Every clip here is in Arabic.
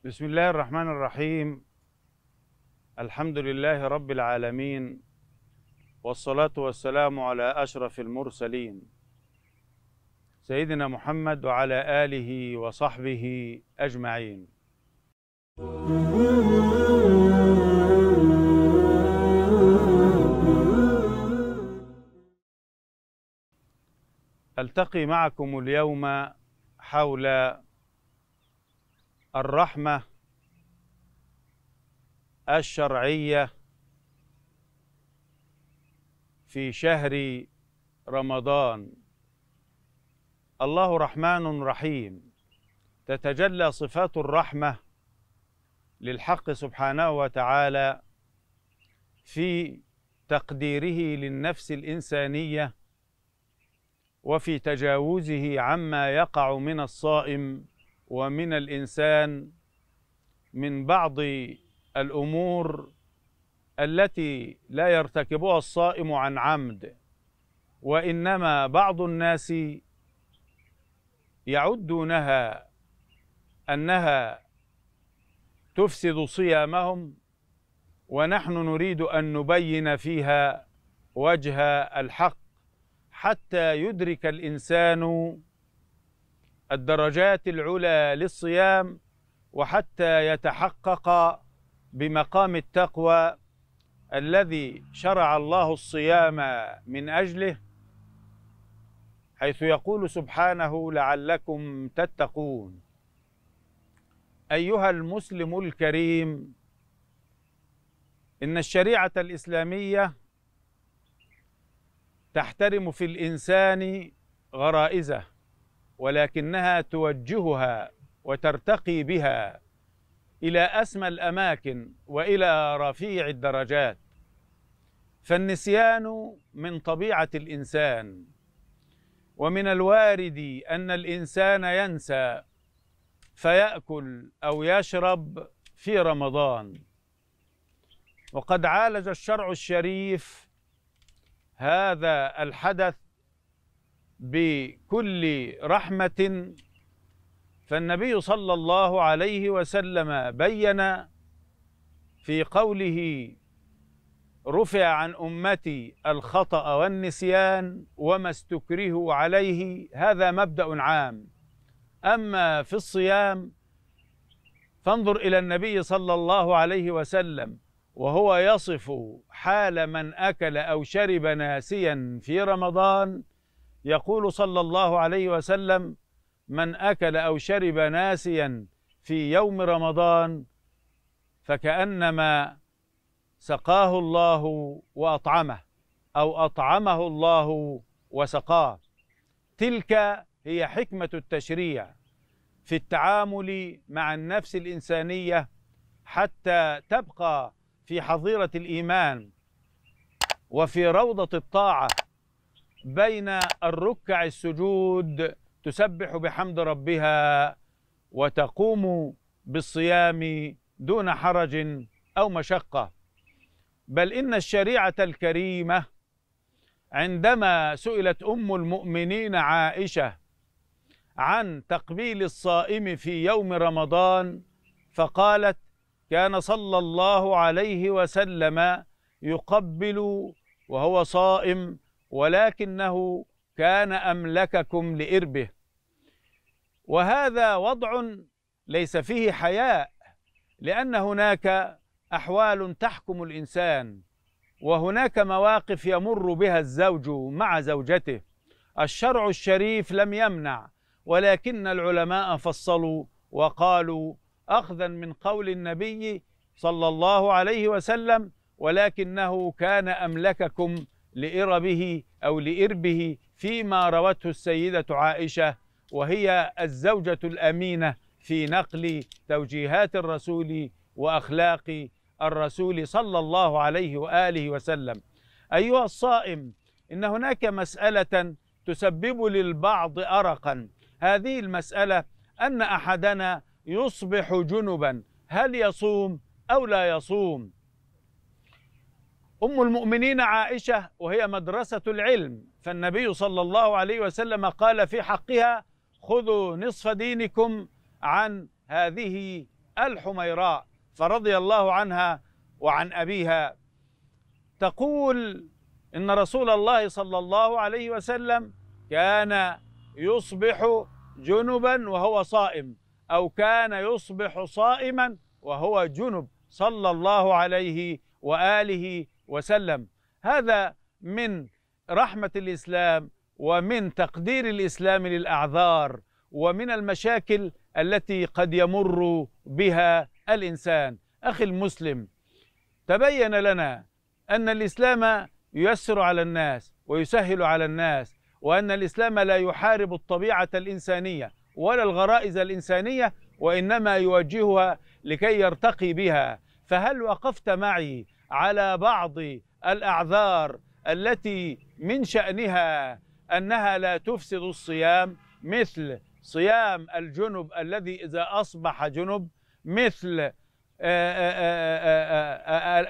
بسم الله الرحمن الرحيم. الحمد لله رب العالمين، والصلاة والسلام على أشرف المرسلين سيدنا محمد وعلى آله وصحبه أجمعين. ألتقي معكم اليوم حول الرحمة الشرعية في شهر رمضان. الله رحمن رحيم، تتجلى صفات الرحمة للحق سبحانه وتعالى في تقديره للنفس الإنسانية وفي تجاوزه عما يقع من الصائم ومن الإنسان من بعض الأمور التي لا يرتكبها الصائم عن عمد، وإنما بعض الناس يعدونها أنها تفسد صيامهم، ونحن نريد أن نبين فيها وجه الحق حتى يدرك الإنسان الدرجات العلى للصيام، وحتى يتحقق بمقام التقوى الذي شرع الله الصيام من أجله، حيث يقول سبحانه: لعلكم تتقون. أيها المسلم الكريم، إن الشريعة الإسلامية تحترم في الإنسان غرائزه، ولكنها توجهها وترتقي بها إلى أسمى الأماكن وإلى رفيع الدرجات. فالنسيان من طبيعة الإنسان، ومن الوارد أن الإنسان ينسى فيأكل أو يشرب في رمضان، وقد عالج الشرع الشريف هذا الحدث بكل رحمة. فالنبي صلى الله عليه وسلم بين في قوله: رفع عن أمتي الخطأ والنسيان وما استكرهوا عليه. هذا مبدأ عام. أما في الصيام فانظر إلى النبي صلى الله عليه وسلم وهو يصف حال من أكل أو شرب ناسيا في رمضان، يقول صلى الله عليه وسلم: من أكل أو شرب ناسيا في يوم رمضان فكأنما سقاه الله وأطعمه، أو أطعمه الله وسقاه. تلك هي حكمة التشريع في التعامل مع النفس الإنسانية حتى تبقى في حظيرة الإيمان وفي روضة الطاعة بين الركع السجود، تسبح بحمد ربها وتقوم بالصيام دون حرج أو مشقة. بل إن الشريعة الكريمة عندما سئلت أم المؤمنين عائشة عن تقبيل الصائم في يوم رمضان فقالت: كان صلى الله عليه وسلم يقبل وهو صائم، ولكنه كان أملككم لإربه. وهذا وضع ليس فيه حياء، لأن هناك أحوال تحكم الإنسان، وهناك مواقف يمر بها الزوج مع زوجته. الشرع الشريف لم يمنع، ولكن العلماء فصلوا وقالوا أخذا من قول النبي صلى الله عليه وسلم: ولكنه كان أملككم لإربه أو لإربه، فيما روته السيدة عائشة، وهي الزوجة الأمينة في نقل توجيهات الرسول وأخلاق الرسول صلى الله عليه وآله وسلم. أيها الصائم، إن هناك مسألة تسبب للبعض أرقا. هذه المسألة أن أحدنا يصبح جنبا، هل يصوم أو لا يصوم؟ أم المؤمنين عائشة وهي مدرسة العلم، فالنبي صلى الله عليه وسلم قال في حقها: خذوا نصف دينكم عن هذه الحميراء فرضي الله عنها وعن أبيها، تقول إن رسول الله صلى الله عليه وسلم كان يصبح جنبا وهو صائم، أو كان يصبح صائما وهو جنب، صلى الله عليه وآله وسلم. هذا من رحمة الإسلام ومن تقدير الإسلام للأعذار ومن المشاكل التي قد يمر بها الإنسان. أخي المسلم، تبين لنا أن الإسلام ييسر على الناس ويسهل على الناس، وأن الإسلام لا يحارب الطبيعة الإنسانية ولا الغرائز الإنسانية، وإنما يوجهها لكي يرتقي بها. فهل وقفت معي على بعض الأعذار التي من شأنها أنها لا تفسد الصيام، مثل صيام الجنب الذي إذا أصبح جنب، مثل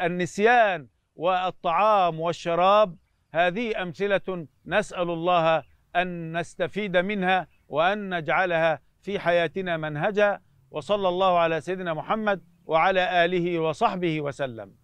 النسيان والطعام والشراب؟ هذه أمثلة نسأل الله أن نستفيد منها وأن نجعلها في حياتنا منهجا. وصلى الله على سيدنا محمد وعلى آله وصحبه وسلم.